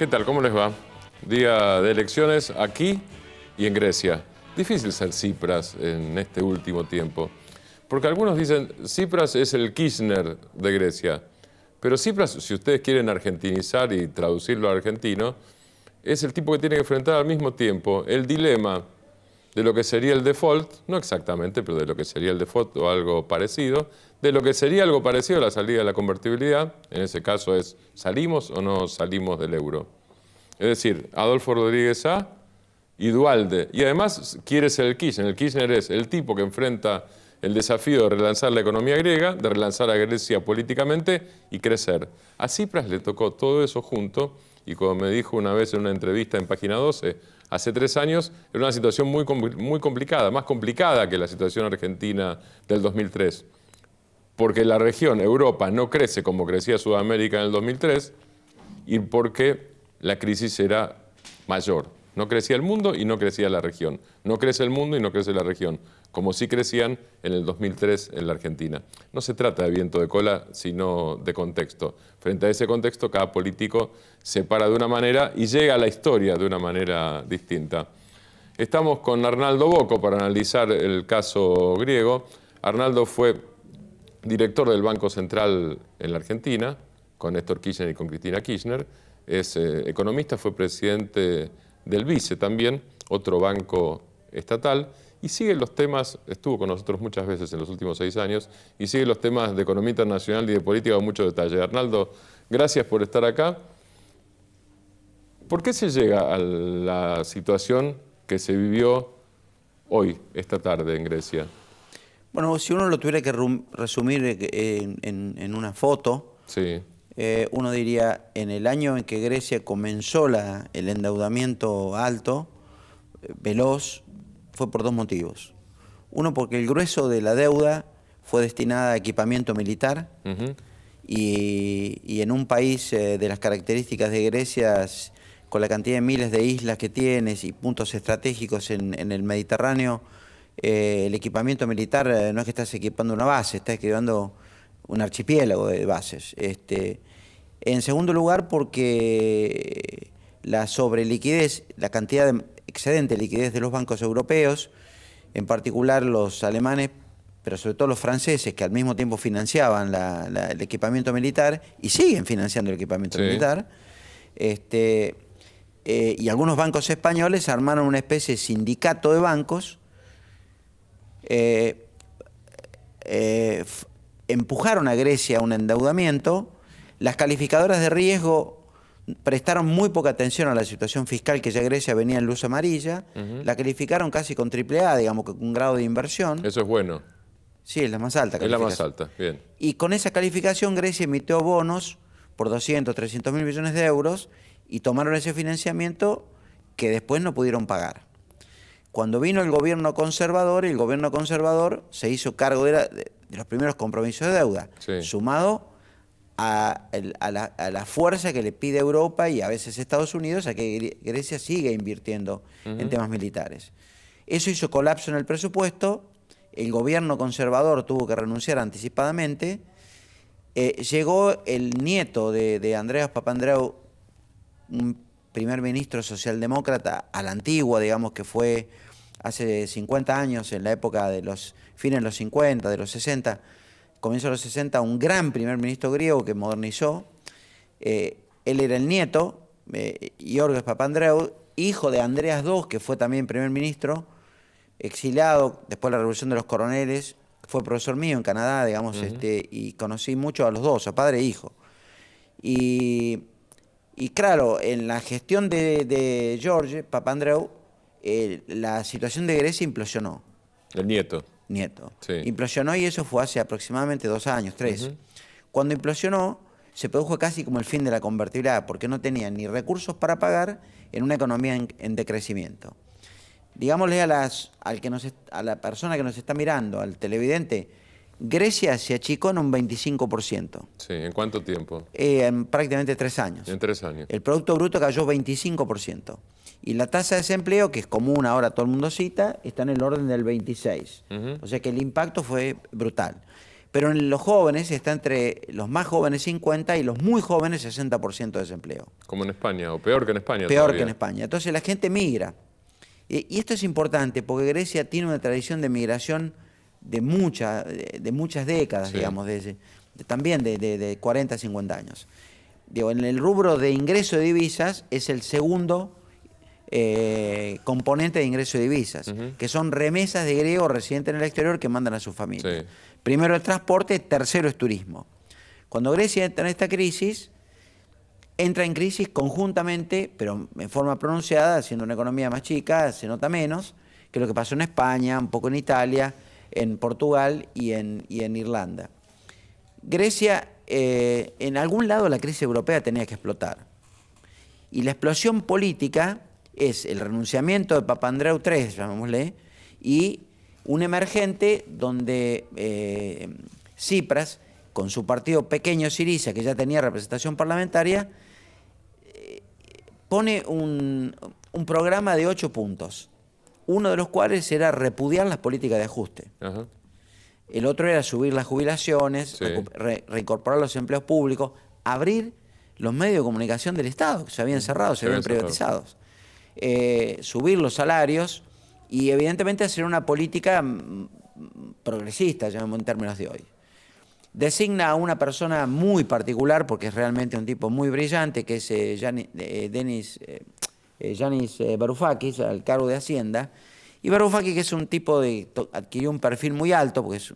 ¿Qué tal? ¿Cómo les va? Día de elecciones aquí y en Grecia. Difícil ser Tsipras en este último tiempo, porque algunos dicen Tsipras es el Kirchner de Grecia, pero Tsipras, si ustedes quieren argentinizar y traducirlo al argentino, es el tipo que tiene que enfrentar al mismo tiempo el dilema de lo que sería el default, no exactamente, pero de lo que sería el default o algo parecido, de lo que sería algo parecido a la salida de la convertibilidad, en ese caso es, ¿salimos o no salimos del euro? Es decir, Adolfo Rodríguez A y Duhalde, y además quiere ser el Kirchner es el tipo que enfrenta el desafío de relanzar la economía griega, de relanzar a Grecia políticamente y crecer. A Tsipras le tocó todo eso junto, y como me dijo una vez en una entrevista en Página 12, hace 3 años, era una situación muy complicada, más complicada que la situación argentina del 2003. Porque la región, Europa, no crece como crecía Sudamérica en el 2003 y porque la crisis era mayor. No crecía el mundo y no crecía la región. No crece el mundo y no crece la región, como sí crecían en el 2003 en la Argentina. No se trata de viento de cola, sino de contexto. Frente a ese contexto, cada político se para de una manera y llega a la historia de una manera distinta. Estamos con Arnaldo Bocco para analizar el caso griego. Arnaldo fue director del Banco Central en la Argentina, con Néstor Kirchner y con Cristina Kirchner. Es economista, fue presidente del BICE también, otro banco estatal, y sigue los temas, estuvo con nosotros muchas veces en los últimos 6 años, y sigue los temas de economía internacional y de política con mucho detalle. Arnaldo, gracias por estar acá. ¿Por qué se llega a la situación que se vivió hoy, esta tarde en Grecia? Bueno, si uno lo tuviera que resumir en una foto, Sí. Uno diría, en el año en que Grecia comenzó el endeudamiento alto, veloz, fue por 2 motivos. Uno, porque el grueso de la deuda fue destinada a equipamiento militar, y en un país de las características de Grecia, con la cantidad de miles de islas que tienes y puntos estratégicos en el Mediterráneo, el equipamiento militar no es que estás equipando una base, estás equipando un archipiélago de bases. En segundo lugar, porque la sobreliquidez, la cantidad de excedente de liquidez de los bancos europeos, en particular los alemanes, pero sobre todo los franceses, que al mismo tiempo financiaban el equipamiento militar y siguen financiando el equipamiento militar, y algunos bancos españoles armaron una especie de sindicato de bancos, empujaron a Grecia a un endeudamiento. Las calificadoras de riesgo prestaron muy poca atención a la situación fiscal, que ya Grecia venía en luz amarilla. La calificaron casi con AAA, digamos, con un grado de inversión. Eso es bueno. Sí, es la más alta calificación. Es la más alta, bien. Y con esa calificación Grecia emitió bonos por 200, 300 mil millones de euros y tomaron ese financiamiento que después no pudieron pagar. Cuando vino el gobierno conservador se hizo cargo de los primeros compromisos de deuda, sumado a la fuerza que le pide Europa y a veces Estados Unidos a que Grecia siga invirtiendo en temas militares. Eso hizo colapso en el presupuesto, el gobierno conservador tuvo que renunciar anticipadamente, llegó el nieto de Andreas Papandreou, un primer ministro socialdemócrata a la antigua, digamos, que fue hace 50 años, en la época de los fines de los 50, de los 60, comienzo de los 60, un gran primer ministro griego que modernizó. Él era el nieto, Giorgos Papandreou, hijo de Andreas II, que fue también primer ministro, exiliado después de la Revolución de los Coroneles, fue profesor mío en Canadá, digamos, y conocí mucho a los dos, a padre e hijo. Y claro, en la gestión de George Papandreou, la situación de Grecia implosionó. El nieto. Sí. Implosionó, y eso fue hace aproximadamente 2 años, 3. Cuando implosionó, se produjo casi como el fin de la convertibilidad, porque no tenían ni recursos para pagar en una economía en decrecimiento. Digámosle a la persona que nos está mirando, al televidente, Grecia se achicó en un 25%. Sí, ¿en cuánto tiempo? En prácticamente 3 años. En 3 años. El Producto Bruto cayó 25%. Y la tasa de desempleo, que es común ahora, todo el mundo cita, está en el orden del 26%. O sea que el impacto fue brutal. Pero en los jóvenes está entre los más jóvenes 50 y los muy jóvenes 60% de desempleo. Como en España, o peor que en España Peor todavía. que en España. Entonces la gente migra. Y esto es importante porque Grecia tiene una tradición de migración de muchas décadas, Sí. digamos, también de 40, 50 años. Digo, en el rubro de ingreso de divisas es el segundo componente de ingreso de divisas, que son remesas de griegos residentes en el exterior que mandan a sus familias. Sí. Primero el transporte, tercero es turismo. Cuando Grecia entra en esta crisis, entra en crisis conjuntamente, pero en forma pronunciada, siendo una economía más chica, se nota menos, que lo que pasó en España, un poco en Italia, en Portugal y en Irlanda. Grecia, en algún lado la crisis europea tenía que explotar. Y la explosión política es el renunciamiento de Papandreou III, llamémosle, y un emergente donde Tsipras, con su partido pequeño Syriza, que ya tenía representación parlamentaria, pone un programa de 8 puntos, uno de los cuales era repudiar las políticas de ajuste. Ajá. El otro era subir las jubilaciones, Sí. reincorporar los empleos públicos, abrir los medios de comunicación del Estado, que se habían cerrado, se habían privatizados, subir los salarios y evidentemente hacer una política progresista, llamemos en términos de hoy. Designa a una persona muy particular, porque es realmente un tipo muy brillante, que es Yanis Varoufakis, al cargo de Hacienda. Y Varoufakis, que es un tipo adquirió un perfil muy alto, porque es,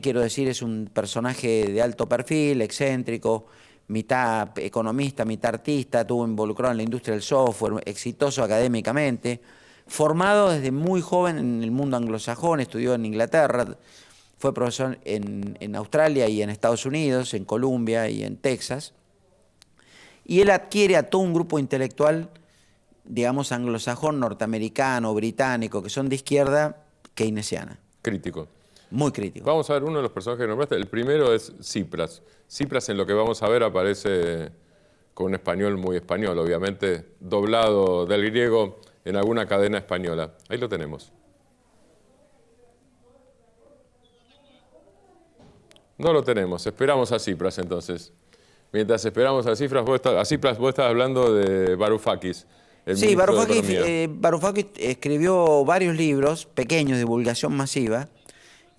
quiero decir, es un personaje de alto perfil, excéntrico, mitad economista, mitad artista, estuvo involucrado en la industria del software, exitoso académicamente, formado desde muy joven en el mundo anglosajón, estudió en Inglaterra, fue profesor en Australia y en Estados Unidos, en Columbia y en Texas. Y él adquiere a todo un grupo intelectual, digamos, anglosajón, norteamericano, británico, que son de izquierda keynesiana. Crítico. Muy crítico. Vamos a ver uno de los personajes que nombraste. El primero es Tsipras. Tsipras, en lo que vamos a ver, aparece con un español muy español, obviamente, doblado del griego en alguna cadena española. Ahí lo tenemos. No lo tenemos. Esperamos a Tsipras, entonces. Mientras esperamos a Tsipras, vos estás hablando de Varoufakis. Sí, Varoufakis escribió varios libros pequeños de divulgación masiva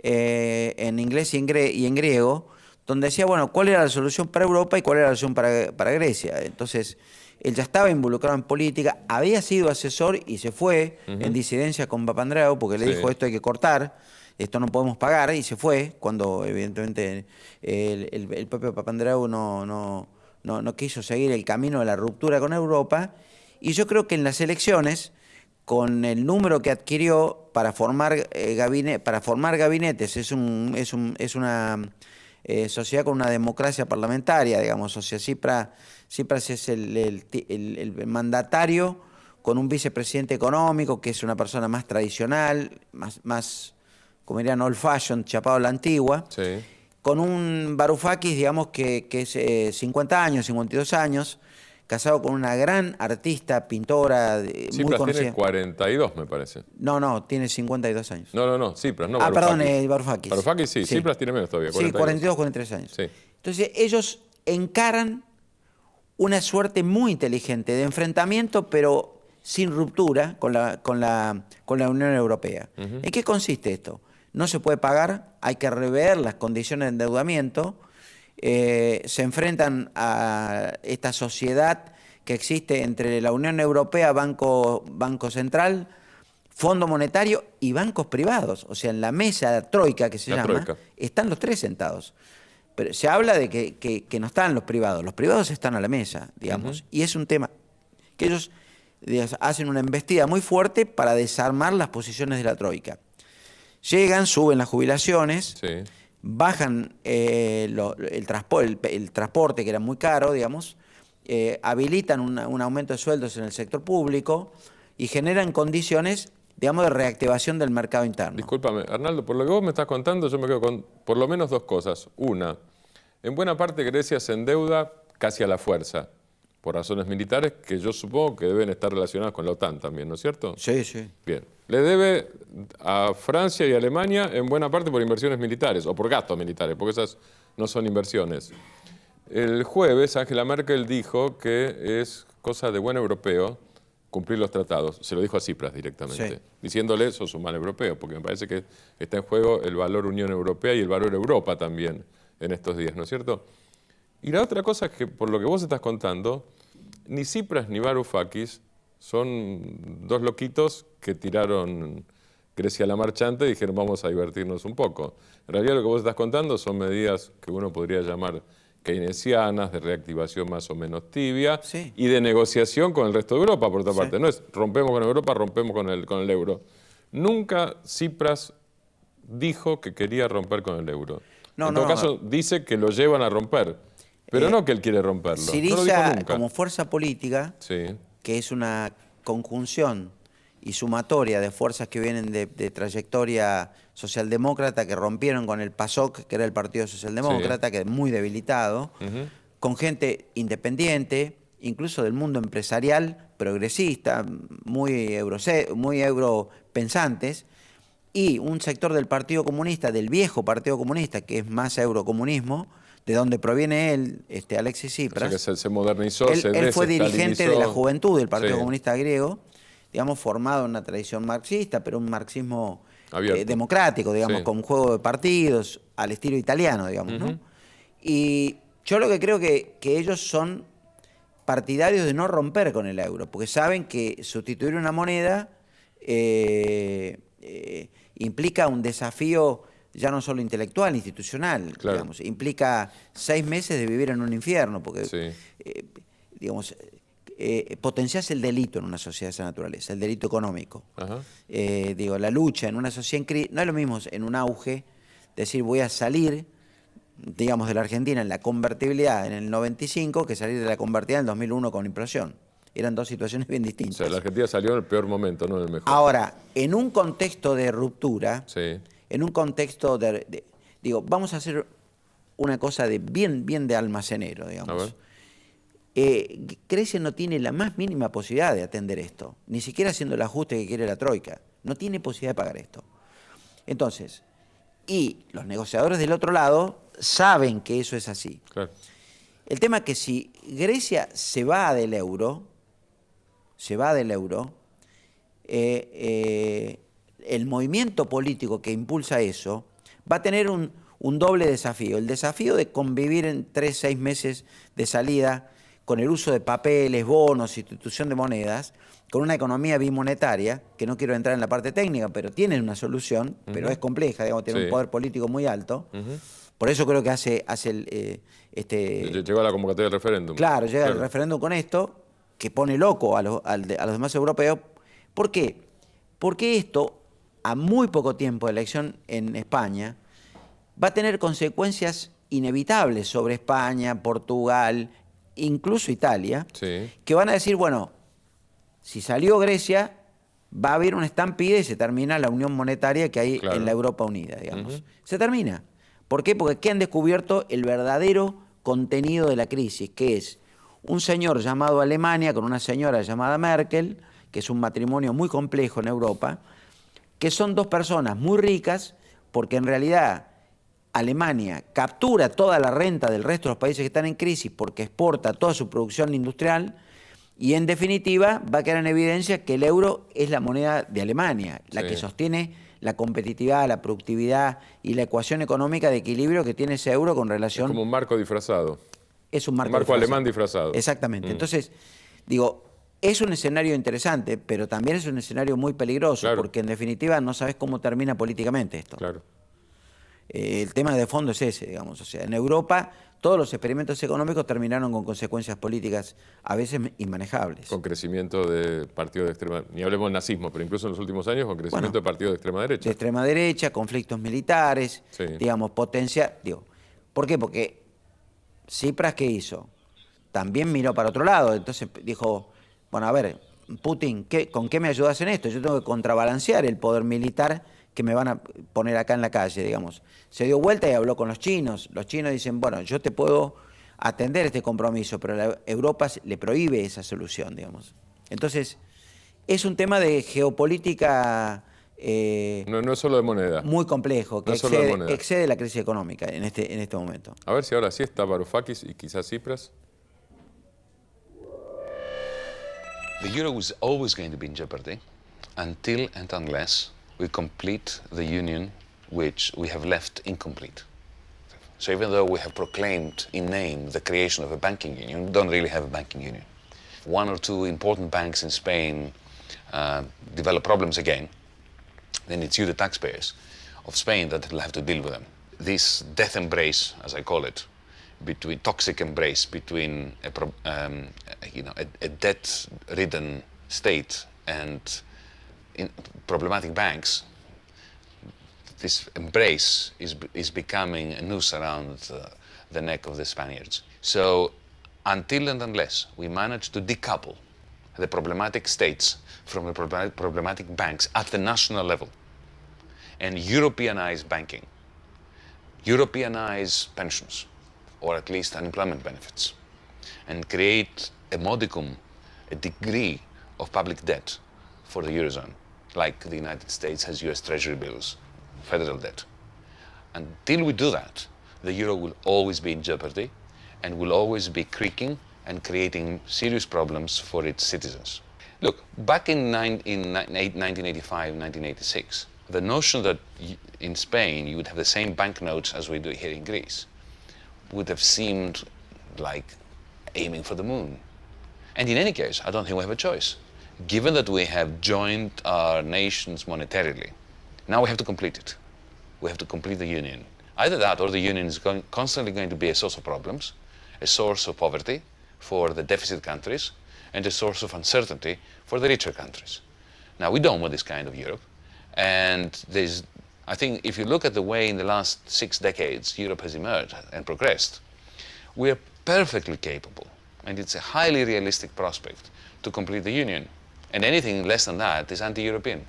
en inglés y en griego, donde decía, bueno, cuál era la solución para Europa y cuál era la solución para Grecia. Entonces, él ya estaba involucrado en política, había sido asesor y se fue en disidencia con Papandreou, porque le dijo, esto hay que cortar, esto no podemos pagar, y se fue, cuando evidentemente el propio Papandreou no quiso seguir el camino de la ruptura con Europa. Y yo creo que en las elecciones, con el número que adquirió para formar gabinetes, es una sociedad con una democracia parlamentaria, digamos. O sea, Tsipras es el mandatario con un vicepresidente económico, que es una persona más tradicional, más como dirían, old fashion, chapado a la antigua. Sí. Con un Varoufakis, digamos, que es 50 años, 52 años, casado con una gran artista, pintora, muy conocida. Tiene 42, me parece. No, tiene 52 años. No, Tsipras, no Varoufakis. Varoufakis. Varoufakis. Varoufakis sí, Tsipras tiene menos todavía, 42. Sí, 42, 43 años. Sí. Entonces, ellos encaran una suerte muy inteligente de enfrentamiento, pero sin ruptura con la Unión Europea. ¿En qué consiste esto? No se puede pagar, hay que rever las condiciones de endeudamiento, se enfrentan a esta sociedad que existe entre la Unión Europea, Banco Central, Fondo Monetario y bancos privados. O sea, en la mesa troika, que se llama, están los tres sentados. Pero se habla de que no están los privados están a la mesa, digamos. Y es un tema que ellos hacen una embestida muy fuerte para desarmar las posiciones de la troika. Llegan, suben las jubilaciones, bajan el transporte, que era muy caro, digamos, habilitan un aumento de sueldos en el sector público y generan condiciones, digamos, de reactivación del mercado interno. Discúlpame, Arnaldo, por lo que vos me estás contando, yo me quedo con por lo menos dos cosas. Una, en buena parte Grecia se endeuda casi a la fuerza, por razones militares que yo supongo que deben estar relacionadas con la OTAN también, ¿no es cierto? Sí, sí. Bien. Le debe a Francia y Alemania en buena parte por inversiones militares o por gastos militares, porque esas no son inversiones. El jueves Angela Merkel dijo que es cosa de buen europeo cumplir los tratados. Se lo dijo a Tsipras directamente, Sí. diciéndole sos un mal europeo, porque me parece que está en juego el valor Unión Europea y el valor Europa también en estos días, ¿no es cierto? Y la otra cosa es que, por lo que vos estás contando, ni Tsipras ni Varoufakis son dos loquitos que tiraron Grecia a la marchante y dijeron vamos a divertirnos un poco. En realidad lo que vos estás contando son medidas que uno podría llamar keynesianas, de reactivación más o menos tibia, Sí. y de negociación con el resto de Europa, por otra Sí. parte. No es rompemos con Europa, rompemos con el euro. Nunca Tsipras dijo que quería romper con el euro. No, En todo no. caso, dice que lo llevan a romper, pero no que él quiere romperlo. No lo dijo Syriza, nunca. como fuerza política, Sí, que es una conjunción y sumatoria de fuerzas que vienen de trayectoria socialdemócrata, que rompieron con el PASOK, que era el Partido Socialdemócrata, que es muy debilitado, con gente independiente, incluso del mundo empresarial, progresista, muy europensantes, y un sector del Partido Comunista, del viejo Partido Comunista, que es más eurocomunismo, de donde proviene él, Alexis o sea Tsipras. que se modernizó, se Él fue dirigente de la juventud del Partido Sí. Comunista griego, digamos, formado en una tradición marxista, pero un marxismo Abierto. democrático, digamos, Sí. con un juego de partidos al estilo italiano, digamos, ¿no? Y yo lo que creo que ellos son partidarios de no romper con el euro, porque saben que sustituir una moneda implica un desafío ya no solo intelectual, institucional, Claro. digamos, implica 6 meses de vivir en un infierno, porque Sí. digamos, potenciás el delito en una sociedad de esa naturaleza, el delito económico. Ajá. La lucha en una sociedad en crisis, no es lo mismo en un auge, decir voy a salir, digamos, de la Argentina en la convertibilidad en el 95 que salir de la convertibilidad en el 2001 con inflación. Eran dos situaciones bien O distintas. sea, la Argentina salió en el peor momento, no en el mejor. Ahora, en un contexto de ruptura, Sí. en un contexto vamos a hacer una cosa de bien de almacenero, A digamos. ver. Grecia no tiene la más mínima posibilidad de atender esto, ni siquiera haciendo el ajuste que quiere la Troika. No tiene posibilidad de pagar esto. Entonces, y los negociadores del otro lado saben que eso es así. Claro. El tema es que si Grecia se va del euro, el movimiento político que impulsa eso va a tener un doble desafío. El desafío de convivir en 3-6 meses de salida con el uso de papeles, bonos, institución de monedas, con una economía bimonetaria, que no quiero entrar en la parte técnica, pero tiene una solución, pero es compleja, digamos, tiene Sí. un poder político muy alto. Por eso creo que hace Llegó a la convocatoria del referéndum. Claro, llega el referéndum con esto, que pone loco a los demás europeos. ¿Por qué? Porque esto, a muy poco tiempo de elección en España, va a tener consecuencias inevitables sobre España, Portugal, incluso Italia, Sí. que van a decir, bueno, si salió Grecia, va a haber una estampida y se termina la unión monetaria que hay Claro. en la Europa unida, digamos. Se termina. ¿Por qué? Porque aquí han descubierto el verdadero contenido de la crisis, que es un señor llamado Alemania con una señora llamada Merkel, que es un matrimonio muy complejo en Europa, que son dos personas muy ricas, porque en realidad Alemania captura toda la renta del resto de los países que están en crisis porque exporta toda su producción industrial y en definitiva va a quedar en evidencia que el euro es la moneda de Alemania, la Sí. que sostiene la competitividad, la productividad y la ecuación económica de equilibrio que tiene ese euro con Es relación... como un marco disfrazado. Es un marco, Un marco alemán disfrazado. Exactamente. Entonces, es un escenario interesante, pero también es un escenario muy peligroso, Claro. porque en definitiva no sabes cómo termina políticamente esto. Claro. El tema de fondo es ese, digamos. O sea, en Europa todos los experimentos económicos terminaron con consecuencias políticas a veces inmanejables. Con crecimiento de partidos de extrema... Ni hablemos del nazismo, pero incluso en los últimos años con crecimiento de partidos de extrema derecha. De extrema derecha, conflictos militares, Sí. digamos, potencia... ¿Por qué? Porque Tsipras, ¿qué hizo? También miró para otro lado. Entonces dijo, bueno, a ver, Putin, ¿con qué me ayudas en esto? Yo tengo que contrabalancear el poder militar que me van a poner acá en la calle, digamos. Se dio vuelta y habló con los chinos. Los chinos dicen, bueno, yo te puedo atender este compromiso, pero Europa le prohíbe esa solución, digamos. Entonces, es un tema de geopolítica No es solo de moneda. muy complejo, que No es solo de moneda. excede la crisis económica en este momento. A ver si ahora sí está Varoufakis y quizás Tsipras. The euro is always going to be in jeopardy until and unless we complete the union which we have left incomplete. So even though we have proclaimed in name the creation of a banking union, we don't really have a banking union. One or two important banks in Spain develop problems again, then it's you, the taxpayers of Spain, that will have to deal with them. This death embrace, as I call it, toxic embrace between a debt-ridden state and problematic banks, this embrace is becoming a noose around the neck of the Spaniards. So until and unless we manage to decouple the problematic states from the problematic banks at the national level and Europeanize banking, Europeanize pensions, or at least unemployment benefits, and create a modicum, a degree of public debt for the Eurozone, like the United States has US Treasury bills, federal debt. Until we do that, the euro will always be in jeopardy and will always be creaking and creating serious problems for its citizens. Look, back in 1985, 1986, the notion that in Spain you would have the same banknotes as we do here in Greece would have seemed like aiming for the moon. And in any case, I don't think we have a choice. Given that we have joined our nations monetarily, now we have to complete it. We have to complete the union. Either that or the union is constantly going to be a source of problems, a source of poverty for the deficit countries, and a source of uncertainty for the richer countries. Now, we don't want this kind of Europe. And I think if you look at the way in the last 6 decades Europe has emerged and progressed, we are perfectly capable, and it's a highly realistic prospect, to complete the union. And anything less than that is anti-European.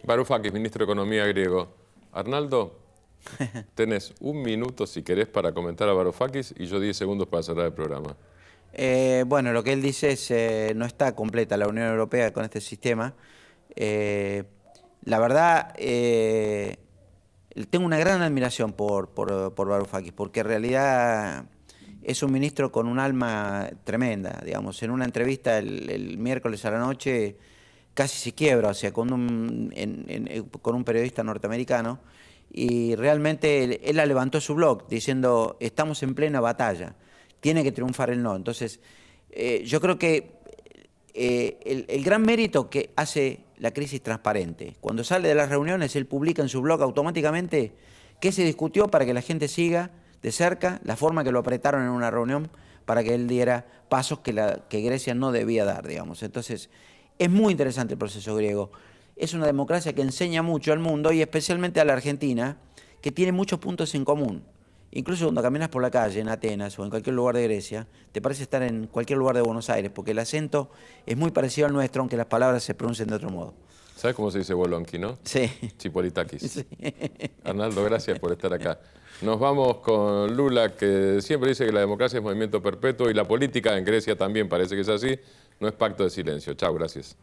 Varoufakis, ministro de Economía griego. Arnaldo, tenés 1 minuto si querés para comentar a Varoufakis y yo 10 segundos para cerrar el programa. Bueno, lo que él dice es no está completa la Unión Europea con este sistema. La verdad, tengo una gran admiración por Varoufakis, porque en realidad es un ministro con un alma tremenda. Digamos, en una entrevista el miércoles a la noche casi se quiebra, o sea, con un periodista norteamericano, y realmente él la levantó su blog diciendo: estamos en plena batalla, tiene que triunfar el no. Entonces, yo creo que el gran mérito que hace la crisis transparente, cuando sale de las reuniones, él publica en su blog automáticamente qué se discutió para que la gente siga de cerca la forma que lo apretaron en una reunión para que él diera pasos que Grecia no debía dar, digamos. Entonces, es muy interesante el proceso griego. Es una democracia que enseña mucho al mundo y especialmente a la Argentina, que tiene muchos puntos en común. Incluso cuando caminas por la calle en Atenas o en cualquier lugar de Grecia, te parece estar en cualquier lugar de Buenos Aires, porque el acento es muy parecido al nuestro, aunque las palabras se pronuncian de otro modo. ¿Sabes cómo se dice Bolonqui, no? Sí. Chipolitakis. Sí. Arnaldo, gracias por estar acá. Nos vamos con Lula, que siempre dice que la democracia es movimiento perpetuo y la política en Grecia también parece que es así. No es pacto de silencio. Chao, gracias.